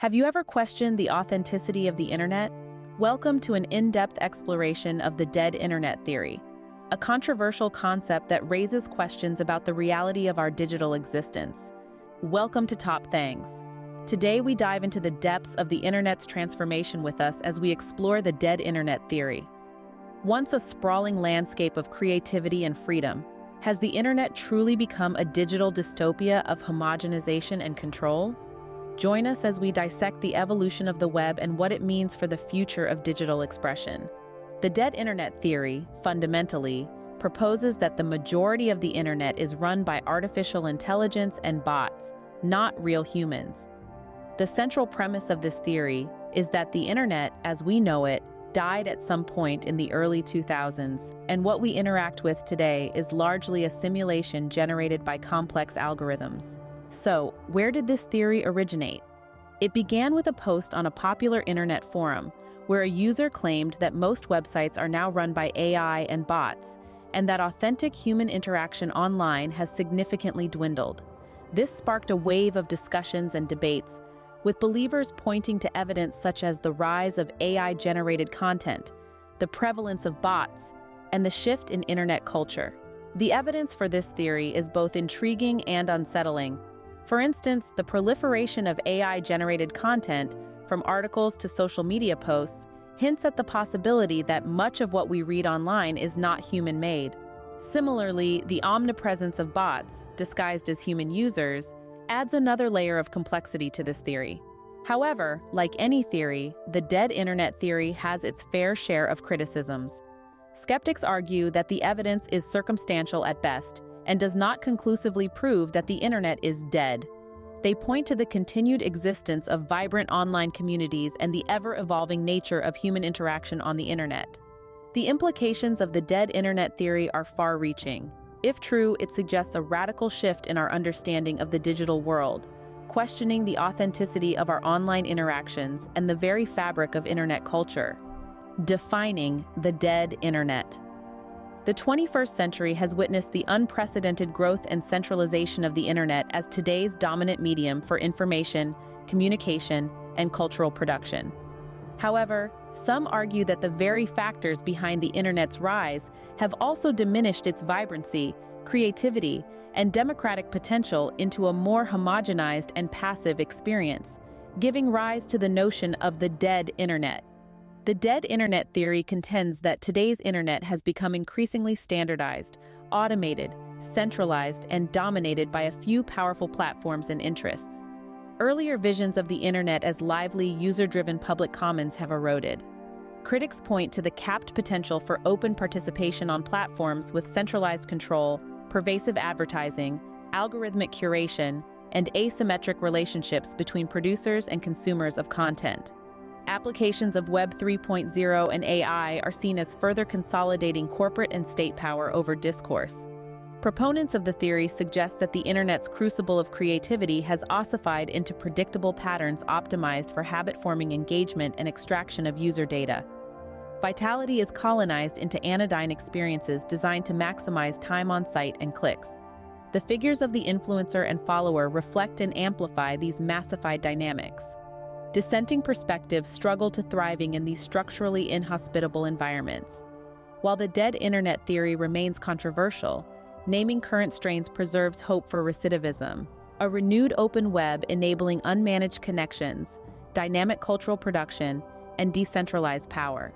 Have you ever questioned the authenticity of the internet? Welcome to an in-depth exploration of the dead internet theory, a controversial concept that raises questions about the reality of our digital existence. Welcome to Top Thangs. Today we dive into the depths of the internet's transformation with us as we explore the dead internet theory. Once a sprawling landscape of creativity and freedom, has the internet truly become a digital dystopia of homogenization and control? Join us as we dissect the evolution of the web and what it means for the future of digital expression. The dead internet theory, fundamentally, proposes that the majority of the internet is run by artificial intelligence and bots, not real humans. The central premise of this theory is that the internet, as we know it, died at some point in the early 2000s, and what we interact with today is largely a simulation generated by complex algorithms. So, where did this theory originate? It began with a post on a popular internet forum, where a user claimed that most websites are now run by AI and bots, and that authentic human interaction online has significantly dwindled. This sparked a wave of discussions and debates, with believers pointing to evidence such as the rise of AI-generated content, the prevalence of bots, and the shift in internet culture. The evidence for this theory is both intriguing and unsettling. For instance, the proliferation of AI-generated content, from articles to social media posts, hints at the possibility that much of what we read online is not human-made. Similarly, the omnipresence of bots, disguised as human users, adds another layer of complexity to this theory. However, like any theory, the dead internet theory has its fair share of criticisms. Skeptics argue that the evidence is circumstantial at best and does not conclusively prove that the internet is dead. They point to the continued existence of vibrant online communities and the ever-evolving nature of human interaction on the internet. The implications of the dead internet theory are far-reaching. If true, it suggests a radical shift in our understanding of the digital world, questioning the authenticity of our online interactions and the very fabric of internet culture. Defining the dead internet. The 21st century has witnessed the unprecedented growth and centralization of the internet as today's dominant medium for information, communication, and cultural production. However, some argue that the very factors behind the internet's rise have also diminished its vibrancy, creativity, and democratic potential into a more homogenized and passive experience, giving rise to the notion of the dead internet. The dead internet theory contends that today's internet has become increasingly standardized, automated, centralized, and dominated by a few powerful platforms and interests. Earlier visions of the internet as lively, user-driven public commons have eroded. Critics point to the capped potential for open participation on platforms with centralized control, pervasive advertising, algorithmic curation, and asymmetric relationships between producers and consumers of content. Applications of Web 3.0 and AI are seen as further consolidating corporate and state power over discourse. Proponents of the theory suggest that the internet's crucible of creativity has ossified into predictable patterns optimized for habit-forming engagement and extraction of user data. Vitality is colonized into anodyne experiences designed to maximize time on site and clicks. The figures of the influencer and follower reflect and amplify these massified dynamics. Dissenting perspectives struggle to thriving in these structurally inhospitable environments. While the dead internet theory remains controversial, naming current strains preserves hope for recidivism, a renewed open web enabling unmanaged connections, dynamic cultural production, and decentralized power.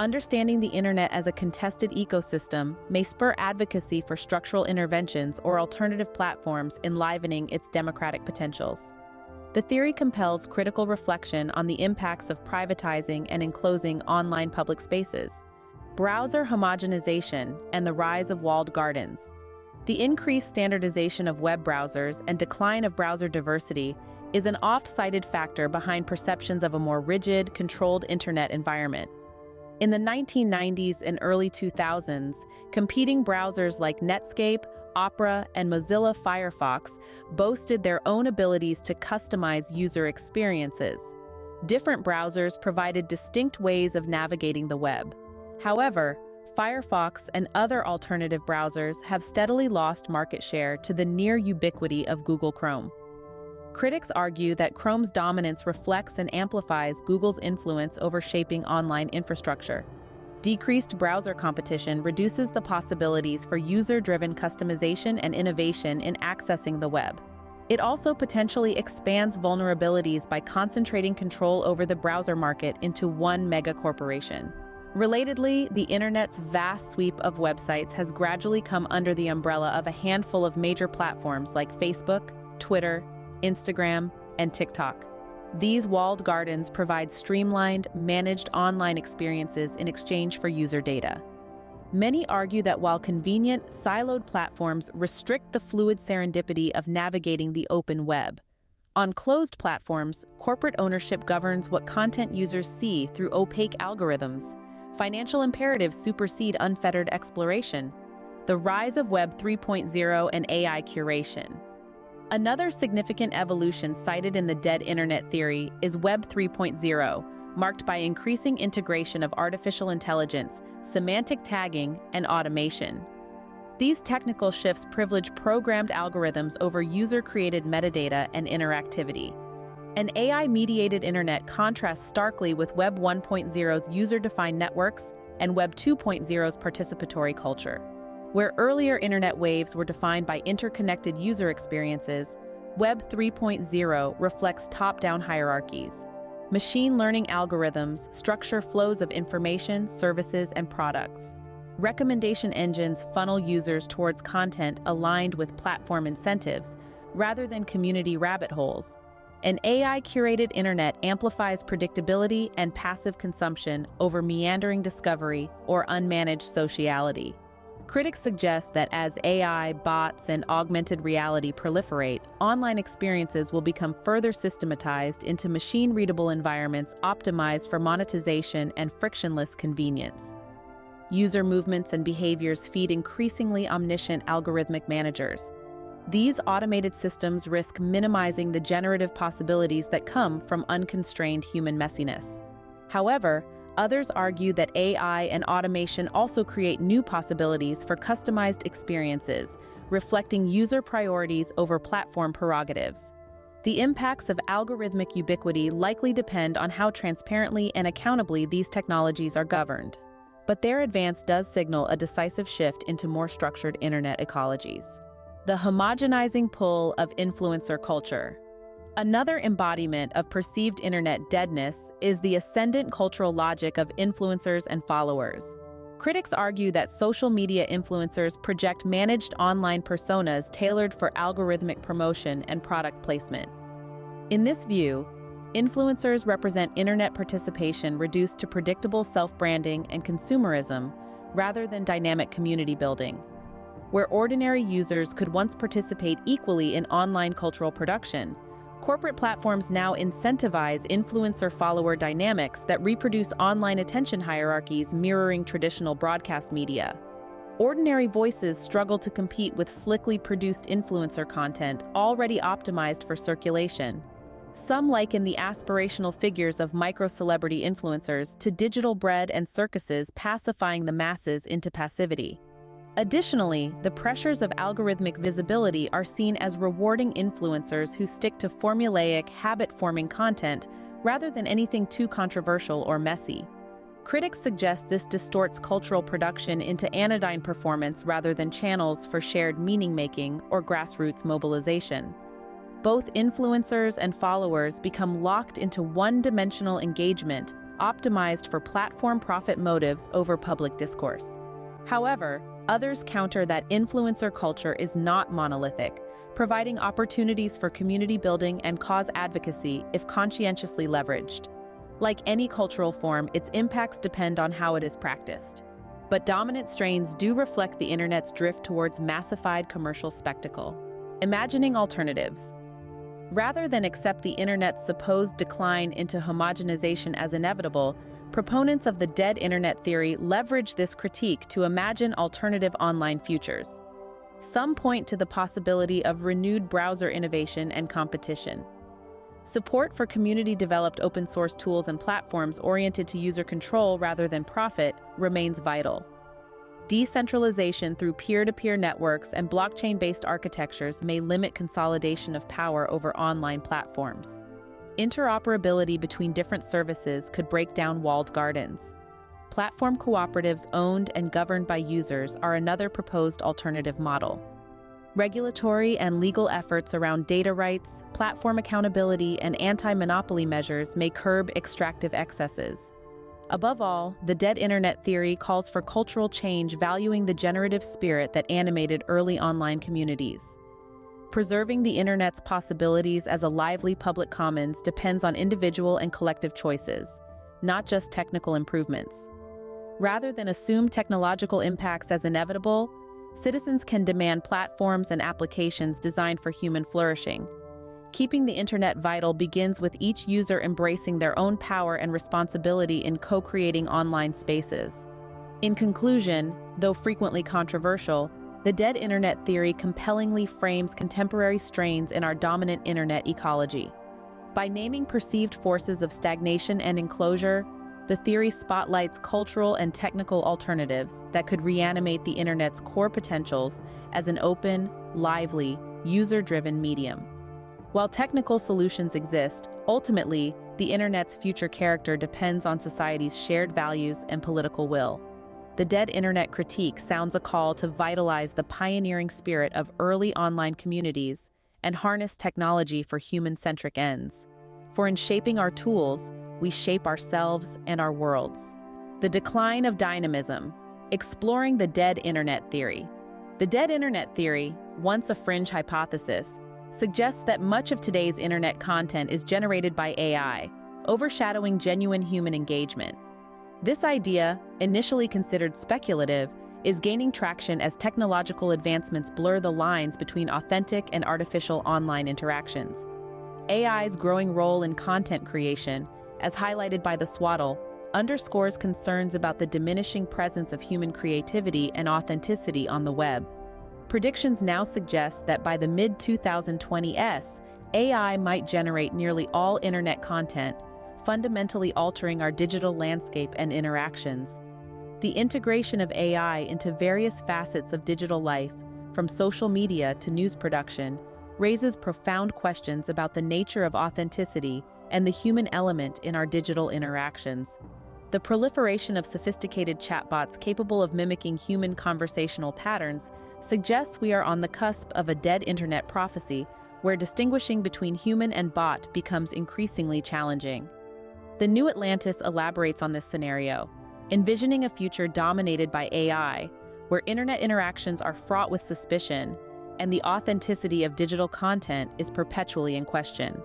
Understanding the internet as a contested ecosystem may spur advocacy for structural interventions or alternative platforms enlivening its democratic potentials. The theory compels critical reflection on the impacts of privatizing and enclosing online public spaces, browser homogenization, and the rise of walled gardens. The increased standardization of web browsers and decline of browser diversity is an oft-cited factor behind perceptions of a more rigid, controlled internet environment. In the 1990s and early 2000s, competing browsers like Netscape, Opera, and Mozilla Firefox boasted their own abilities to customize user experiences. Different browsers provided distinct ways of navigating the web. However, Firefox and other alternative browsers have steadily lost market share to the near ubiquity of Google Chrome. Critics argue that Chrome's dominance reflects and amplifies Google's influence over shaping online infrastructure. Decreased browser competition reduces the possibilities for user-driven customization and innovation in accessing the web. It also potentially expands vulnerabilities by concentrating control over the browser market into one mega-corporation. Relatedly, the internet's vast sweep of websites has gradually come under the umbrella of a handful of major platforms like Facebook, Twitter, Instagram, and TikTok. These walled gardens provide streamlined, managed online experiences in exchange for user data. Many argue that while convenient, siloed platforms restrict the fluid serendipity of navigating the open web. On closed platforms, corporate ownership governs what content users see through opaque algorithms. Financial imperatives supersede unfettered exploration. The rise of Web 3.0 and AI curation. Another significant evolution cited in the dead internet theory is Web 3.0, marked by increasing integration of artificial intelligence, semantic tagging, and automation. These technical shifts privilege programmed algorithms over user-created metadata and interactivity. An AI-mediated internet contrasts starkly with Web 1.0's user-defined networks and Web 2.0's participatory culture. Where earlier internet waves were defined by interconnected user experiences, Web 3.0 reflects top-down hierarchies. Machine learning algorithms structure flows of information, services, and products. Recommendation engines funnel users towards content aligned with platform incentives, rather than community rabbit holes. An AI-curated internet amplifies predictability and passive consumption over meandering discovery or unmanaged sociality. Critics suggest that as AI, bots, and augmented reality proliferate, online experiences will become further systematized into machine-readable environments optimized for monetization and frictionless convenience. User movements and behaviors feed increasingly omniscient algorithmic managers. These automated systems risk minimizing the generative possibilities that come from unconstrained human messiness. However, others argue that AI and automation also create new possibilities for customized experiences, reflecting user priorities over platform prerogatives. The impacts of algorithmic ubiquity likely depend on how transparently and accountably these technologies are governed. But their advance does signal a decisive shift into more structured internet ecologies. The homogenizing pull of influencer culture. Another embodiment of perceived internet deadness is the ascendant cultural logic of influencers and followers. Critics argue that social media influencers project managed online personas tailored for algorithmic promotion and product placement. In this view, influencers represent internet participation reduced to predictable self-branding and consumerism rather than dynamic community building. Where ordinary users could once participate equally in online cultural production, corporate platforms now incentivize influencer-follower dynamics that reproduce online attention hierarchies mirroring traditional broadcast media. Ordinary voices struggle to compete with slickly produced influencer content already optimized for circulation. Some liken the aspirational figures of micro-celebrity influencers to digital bread and circuses pacifying the masses into passivity. Additionally, the pressures of algorithmic visibility are seen as rewarding influencers who stick to formulaic, habit-forming content rather than anything too controversial or messy. Critics suggest this distorts cultural production into anodyne performance rather than channels for shared meaning-making or grassroots mobilization. Both influencers and followers become locked into one-dimensional engagement, optimized for platform profit motives over public discourse. However, others counter that influencer culture is not monolithic, providing opportunities for community building and cause advocacy if conscientiously leveraged. Like any cultural form, its impacts depend on how it is practiced. But dominant strains do reflect the internet's drift towards massified commercial spectacle. Imagining alternatives. Rather than accept the internet's supposed decline into homogenization as inevitable, proponents of the dead internet theory leverage this critique to imagine alternative online futures. Some point to the possibility of renewed browser innovation and competition. Support for community-developed open-source tools and platforms oriented to user control rather than profit remains vital. Decentralization through peer-to-peer networks and blockchain-based architectures may limit consolidation of power over online platforms. Interoperability between different services could break down walled gardens. Platform cooperatives owned and governed by users are another proposed alternative model. Regulatory and legal efforts around data rights, platform accountability, and anti-monopoly measures may curb extractive excesses. Above all, the dead internet theory calls for cultural change valuing the generative spirit that animated early online communities. Preserving the internet's possibilities as a lively public commons depends on individual and collective choices, not just technical improvements. Rather than assume technological impacts as inevitable, citizens can demand platforms and applications designed for human flourishing. Keeping the internet vital begins with each user embracing their own power and responsibility in co-creating online spaces. In conclusion, though frequently controversial, the dead internet theory compellingly frames contemporary strains in our dominant internet ecology. By naming perceived forces of stagnation and enclosure, the theory spotlights cultural and technical alternatives that could reanimate the internet's core potentials as an open, lively, user-driven medium. While technical solutions exist, ultimately, the internet's future character depends on society's shared values and political will. The dead internet critique sounds a call to vitalize the pioneering spirit of early online communities and harness technology for human-centric ends. For in shaping our tools, we shape ourselves and our worlds. The decline of dynamism, exploring the dead internet theory. The dead internet theory, once a fringe hypothesis, suggests that much of today's internet content is generated by AI, overshadowing genuine human engagement. This idea, initially considered speculative, is gaining traction as technological advancements blur the lines between authentic and artificial online interactions. AI's growing role in content creation, as highlighted by the swaddle, underscores concerns about the diminishing presence of human creativity and authenticity on the web. Predictions now suggest that by the mid-2020s, AI might generate nearly all internet content, fundamentally altering our digital landscape and interactions. The integration of AI into various facets of digital life, from social media to news production, raises profound questions about the nature of authenticity and the human element in our digital interactions. The proliferation of sophisticated chatbots capable of mimicking human conversational patterns suggests we are on the cusp of a dead internet prophecy where distinguishing between human and bot becomes increasingly challenging. The New Atlantis elaborates on this scenario, envisioning a future dominated by AI, where internet interactions are fraught with suspicion and the authenticity of digital content is perpetually in question.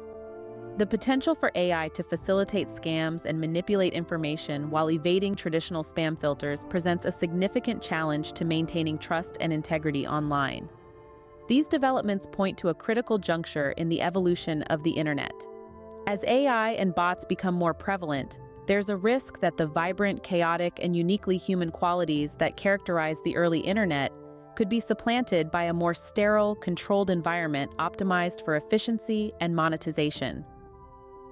The potential for AI to facilitate scams and manipulate information while evading traditional spam filters presents a significant challenge to maintaining trust and integrity online. These developments point to a critical juncture in the evolution of the internet. As AI and bots become more prevalent, there's a risk that the vibrant, chaotic, and uniquely human qualities that characterize the early internet could be supplanted by a more sterile, controlled environment optimized for efficiency and monetization.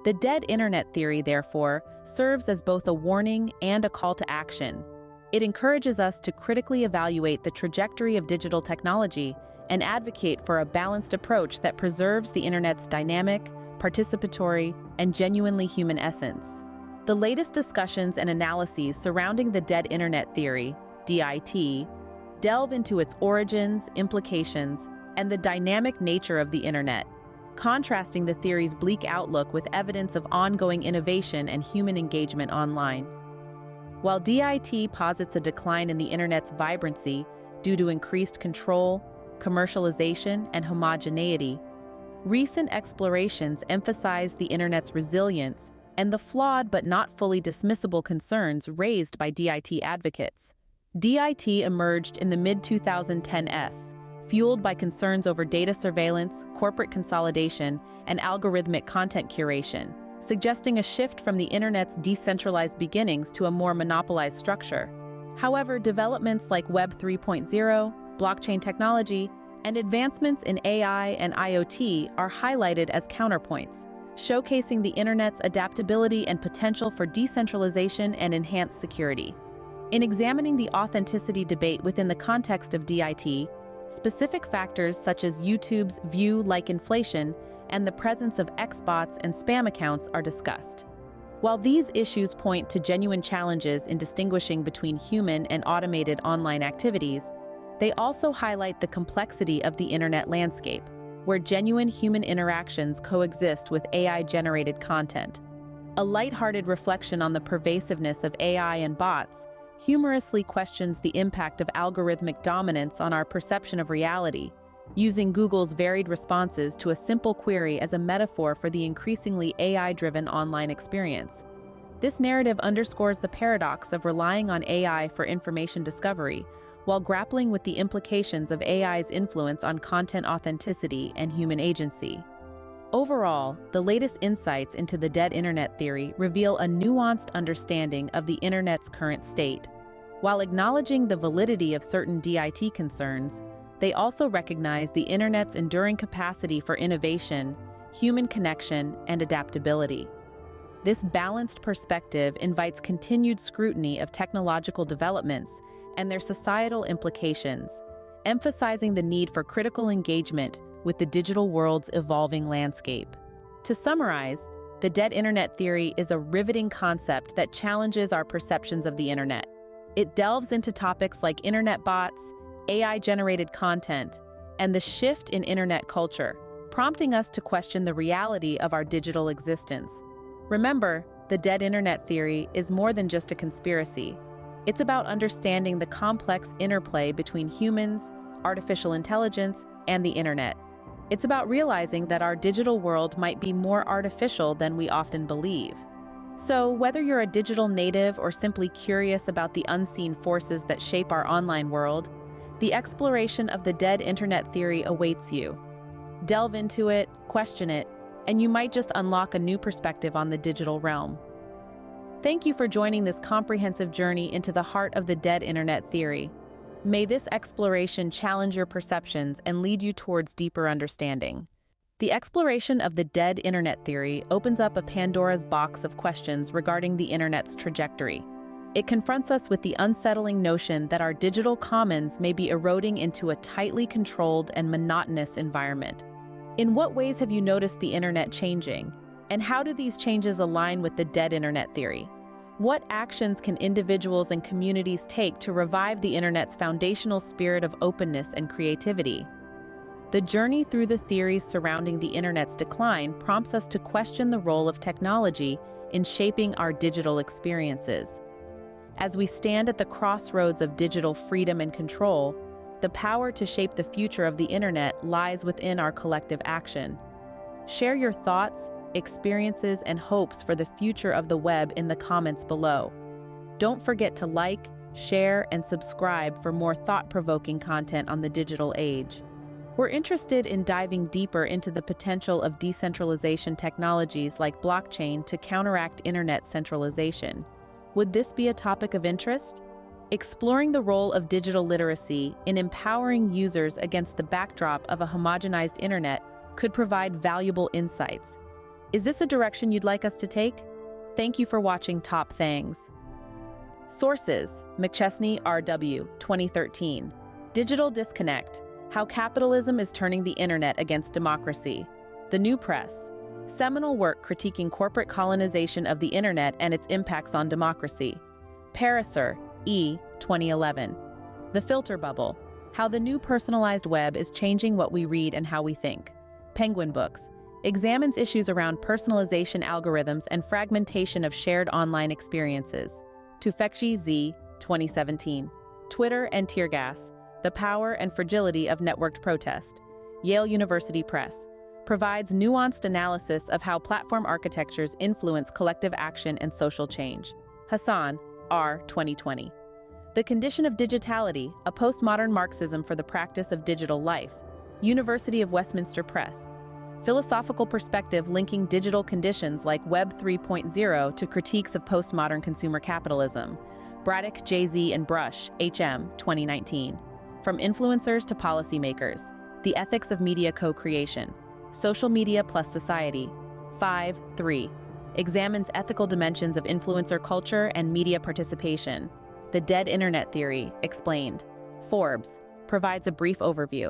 The dead internet theory, therefore, serves as both a warning and a call to action. It encourages us to critically evaluate the trajectory of digital technology and advocate for a balanced approach that preserves the internet's dynamic, participatory, and genuinely human essence. The latest discussions and analyses surrounding the dead internet theory, DIT, delve into its origins, implications, and the dynamic nature of the internet, contrasting the theory's bleak outlook with evidence of ongoing innovation and human engagement online. While DIT posits a decline in the internet's vibrancy due to increased control, commercialization, and homogeneity, recent explorations emphasize the internet's resilience and the flawed but not fully dismissible concerns raised by DIT advocates. DIT emerged in the mid-2010s, fueled by concerns over data surveillance, corporate consolidation, and algorithmic content curation, suggesting a shift from the internet's decentralized beginnings to a more monopolized structure. However, developments like Web 3.0, blockchain technology, and advancements in AI and IoT are highlighted as counterpoints, showcasing the internet's adaptability and potential for decentralization and enhanced security. In examining the authenticity debate within the context of DIT, specific factors such as YouTube's view-like inflation and the presence of Xbots and spam accounts are discussed. While these issues point to genuine challenges in distinguishing between human and automated online activities, they also highlight the complexity of the internet landscape, where genuine human interactions coexist with AI-generated content. A lighthearted reflection on the pervasiveness of AI and bots humorously questions the impact of algorithmic dominance on our perception of reality, using Google's varied responses to a simple query as a metaphor for the increasingly AI-driven online experience. This narrative underscores the paradox of relying on AI for information discovery, while grappling with the implications of AI's influence on content authenticity and human agency. Overall, the latest insights into the dead internet theory reveal a nuanced understanding of the internet's current state. While acknowledging the validity of certain DIT concerns, they also recognize the internet's enduring capacity for innovation, human connection, and adaptability. This balanced perspective invites continued scrutiny of technological developments and their societal implications, emphasizing the need for critical engagement with the digital world's evolving landscape. To summarize, the dead internet theory is a riveting concept that challenges our perceptions of the internet. It delves into topics like internet bots, AI-generated content, and the shift in internet culture, prompting us to question the reality of our digital existence. Remember, the dead internet theory is more than just a conspiracy. It's about understanding the complex interplay between humans, artificial intelligence, and the internet. It's about realizing that our digital world might be more artificial than we often believe. So, whether you're a digital native or simply curious about the unseen forces that shape our online world, the exploration of the dead internet theory awaits you. Delve into it, question it, and you might just unlock a new perspective on the digital realm. Thank you for joining this comprehensive journey into the heart of the dead internet theory. May this exploration challenge your perceptions and lead you towards deeper understanding. The exploration of the dead internet theory opens up a Pandora's box of questions regarding the internet's trajectory. It confronts us with the unsettling notion that our digital commons may be eroding into a tightly controlled and monotonous environment. In what ways have you noticed the internet changing? And how do these changes align with the dead internet theory? What actions can individuals and communities take to revive the internet's foundational spirit of openness and creativity? The journey through the theories surrounding the internet's decline prompts us to question the role of technology in shaping our digital experiences. As we stand at the crossroads of digital freedom and control, the power to shape the future of the internet lies within our collective action. Share your thoughts, experiences, and hopes for the future of the web in the comments below. Don't forget to like, share, and subscribe for more thought-provoking content on the digital age. We're interested in diving deeper into the potential of decentralization technologies like blockchain to counteract internet centralization. Would this be a topic of interest? Exploring the role of digital literacy in empowering users against the backdrop of a homogenized internet could provide valuable insights. Is this a direction you'd like us to take? Thank you for watching Top Thangs. Sources: McChesney R.W., 2013. Digital Disconnect: How Capitalism is Turning the Internet Against Democracy. The New Press. Seminal work critiquing corporate colonization of the internet and its impacts on democracy. Pariser, E., 2011. The Filter Bubble: How the New Personalized Web is Changing What We Read and How We Think. Penguin Books. Examines issues around personalization algorithms and fragmentation of shared online experiences. Tufekci Z, 2017. Twitter and Tear Gas: The Power and Fragility of Networked Protest. Yale University Press. Provides nuanced analysis of how platform architectures influence collective action and social change. Hassan, R., 2020. The Condition of Digitality: A Postmodern Marxism for the Practice of Digital Life. University of Westminster Press. Philosophical perspective linking digital conditions like Web 3.0 to critiques of postmodern consumer capitalism. Braddock, J.Z. and Brush, H.M., 2019. From Influencers to Policymakers: The Ethics of Media Co-Creation. Social Media plus Society. 5.3. Examines ethical dimensions of influencer culture and media participation. The Dead Internet Theory, Explained. Forbes provides a brief overview.